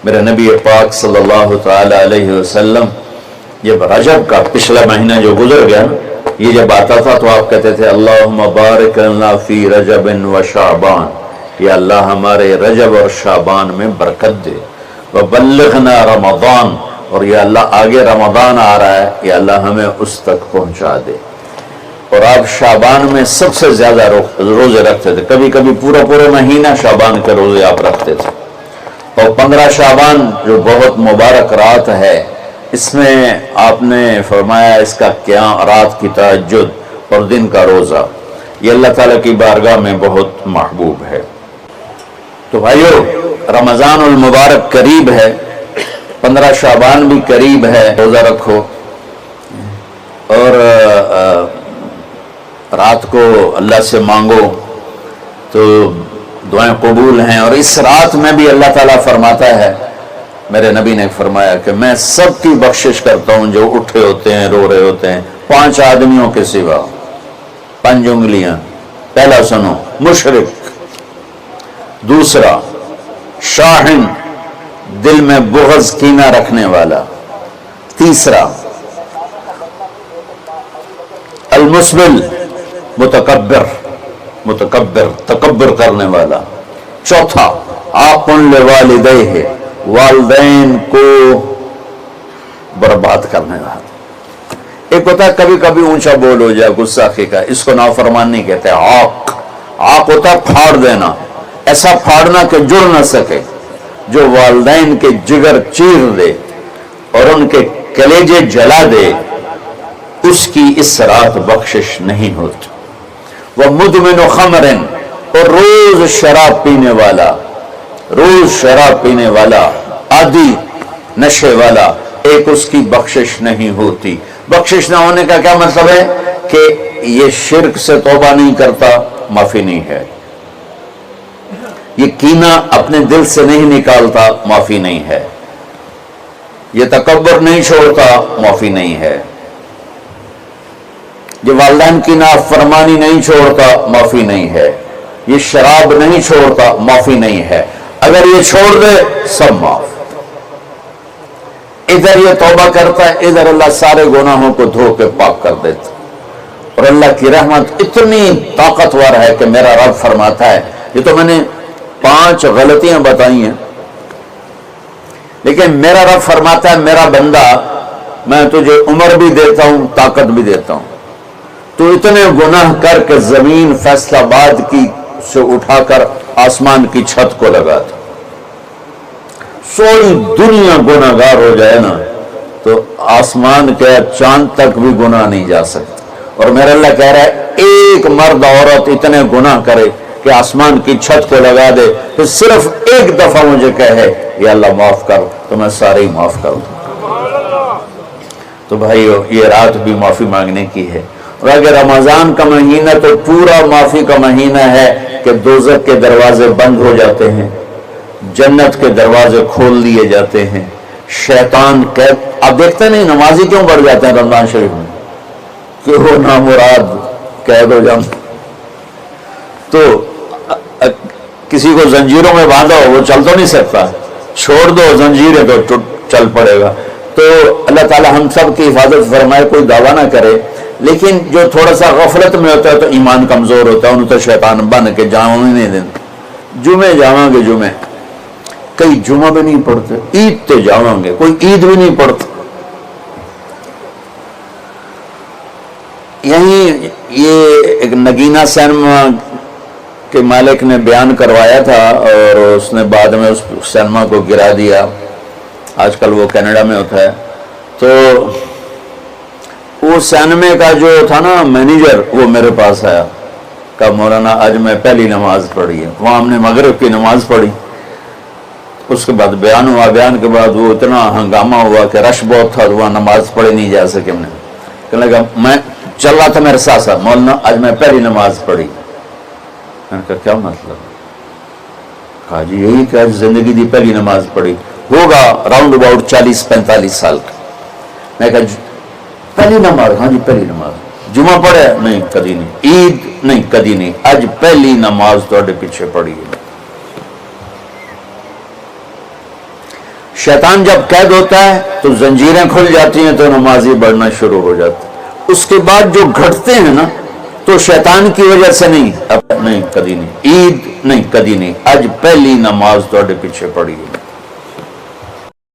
میرے نبی پاک صلی اللہ تعالی علیہ وسلم جب رجب کا پچھلا مہینہ جو گزر گیا یہ جب آتا تھا تو آپ کہتے تھے اللہم بارک لنا فی رجب و شعبان، یا اللہ ہمارے رجب اور شعبان میں برکت دے، وبلغنا رمضان، اور یا اللہ آگے رمضان آ رہا ہے، یا اللہ ہمیں اس تک پہنچا دے۔ اور آپ شعبان میں سب سے زیادہ روزے رکھتے تھے، کبھی کبھی پورا مہینہ شعبان کے روزے آپ رکھتے تھے۔ اور 15 شعبان جو بہت مبارک رات ہے، اس میں آپ نے فرمایا اس کا قیام، رات کی تہجد اور دن کا روزہ، یہ اللہ تعالیٰ کی بارگاہ میں بہت محبوب ہے۔ تو بھائیو، رمضان المبارک قریب ہے، 15 شعبان بھی قریب ہے، روزہ رکھو اور رات کو اللہ سے مانگو تو دعائیں قبول ہیں۔ اور اس رات میں بھی اللہ تعالیٰ فرماتا ہے، میرے نبی نے فرمایا کہ میں سب کی بخشش کرتا ہوں جو اٹھے ہوتے ہیں، رو رہے ہوتے ہیں، 5 آدمیوں کے سوا، 5 انگلیاں۔ پہلا سنو، مشرک، دوسرا شاہن، دل میں بغض کینہ رکھنے والا، تیسرا المسبل، متکبر تکبر کرنے والا، چوتھا عاقن لوالدیہ، والدین کو برباد کرنے والا۔ ایک ہوتا ہے کبھی کبھی اونچا بول ہو جائے، گستاخی کا، اس کو نافرمانی کہتے ہیں۔ عاق ہوتا ہے پھاڑ دینا، ایسا پھاڑنا کہ جڑ نہ سکے، جو والدین کے جگر چیر دے اور ان کے کلیجے جلا دے، اس کی اس رات بخشش نہیں ہوتی۔ وہ مدمن خمر، اور روز شراب پینے والا، عادی نشے والا، ایک اس کی بخشش نہیں ہوتی۔ بخشش نہ ہونے کا کیا مطلب ہے؟ کہ یہ شرک سے توبہ نہیں کرتا، معافی نہیں ہے، یہ کینہ اپنے دل سے نہیں نکالتا، معافی نہیں ہے، یہ تکبر نہیں چھوڑتا، معافی نہیں ہے، یہ والدین کی نافرمانی نہیں چھوڑتا، معافی نہیں ہے، یہ شراب نہیں چھوڑتا، معافی نہیں ہے۔ اگر یہ چھوڑ دے سب معاف۔ ادھر یہ توبہ کرتا ہے، ادھر اللہ سارے گناہوں کو دھو کے پاک کر دیتا۔ اور اللہ کی رحمت اتنی طاقتور ہے کہ میرا رب فرماتا ہے، یہ تو میں نے 5 غلطیاں بتائی ہیں، لیکن میرا رب فرماتا ہے میرا بندہ، میں تجھے عمر بھی دیتا ہوں، طاقت بھی دیتا ہوں، تو اتنے گناہ کر کے زمین فیصل آباد کی سے اٹھا کر آسمان کی چھت کو لگا دو، سوری دنیا گناہ گار ہو جائے نا تو آسمان کے چاند تک بھی گناہ نہیں جا سکتا۔ اور میرا اللہ کہہ رہا ہے ایک مرد عورت اتنے گناہ کرے کہ آسمان کی چھت کو لگا دے، تو صرف ایک دفعہ مجھے کہے یا اللہ معاف کر، تو میں سارے ہی معاف کر دوں۔ تو بھائیو، یہ رات بھی معافی مانگنے کی ہے۔ اور اگر رمضان کا مہینہ تو پورا معافی کا مہینہ ہے کہ دوزخ کے دروازے بند ہو جاتے ہیں، جنت کے دروازے کھول دیے جاتے ہیں، شیطان آپ دیکھتے نہیں نمازی کیوں بڑھ جاتے ہیں رمضان شریف میں؟ کہ وہ نامراد قید ہو جائیں، تو کسی کو زنجیروں میں باندھا ہو، وہ چل تو نہیں سکتا، چھوڑ دو زنجیریں تو چل پڑے گا۔ تو اللہ تعالی ہم سب کی حفاظت فرمائے، کوئی دعویٰ نہ کرے، لیکن جو تھوڑا سا غفلت میں ہوتا ہے تو ایمان کمزور ہوتا ہے، انہوں تو شیطان بن کے جاؤں ہی نہیں دینا۔ جمعے جاؤں گے، جمعے کئی جمعہ بھی نہیں پڑھتے، عید تے جاؤں گے، کوئی عید بھی نہیں پڑھتا۔ یہیں یہ ایک نگینہ سینما کے مالک نے بیان کروایا تھا اور اس نے بعد میں اس سینما کو گرا دیا، آج کل وہ کینیڈا میں ہوتا ہے۔ تو وہ سینمے کا جو تھا نا مینیجر، وہ میرے پاس آیا، کہا مولانا آج میں پہلی نماز پڑھی ہے۔ وہاں ہم نے مغرب کی نماز پڑھی، اس کے بعد بیان ہوا، بیان کے بعد وہ اتنا ہنگامہ ہوا کہ رش بہت تھا، وہاں نماز پڑھی نہیں جا سکے۔ ہم نے کہنے لگا، میں چل رہا تھا میرے ساتھ ساتھ، مولانا آج میں پہلی نماز پڑھی۔ میں نے کہا کیا مطلب؟ کہا جی یہی کہ آج زندگی دی پہلی نماز پڑھی، ہوگا راؤنڈ اباؤٹ 40-45 سال کا۔ میں کہا پہلی نماز؟ ہاں جی پہلی نماز۔ جمعہ پڑھے؟ نہیں کدی نہیں۔ عید؟ نہیں کدی نہیں۔ آج پہلی نماز تھوڑے پیچھے پڑھی ہے۔ شیطان جب قید ہوتا ہے تو زنجیریں کھل جاتی ہیں تو نمازی بڑھنا شروع ہو جاتا ہے۔ اس کے بعد جو گھٹتے ہیں نا تو شیطان کی وجہ سے نہیں، اب نہیں، کدی نہیں، عید نہیں، کدی نہیں، آج پہلی نماز تواڈے پیچھے پڑی ہے۔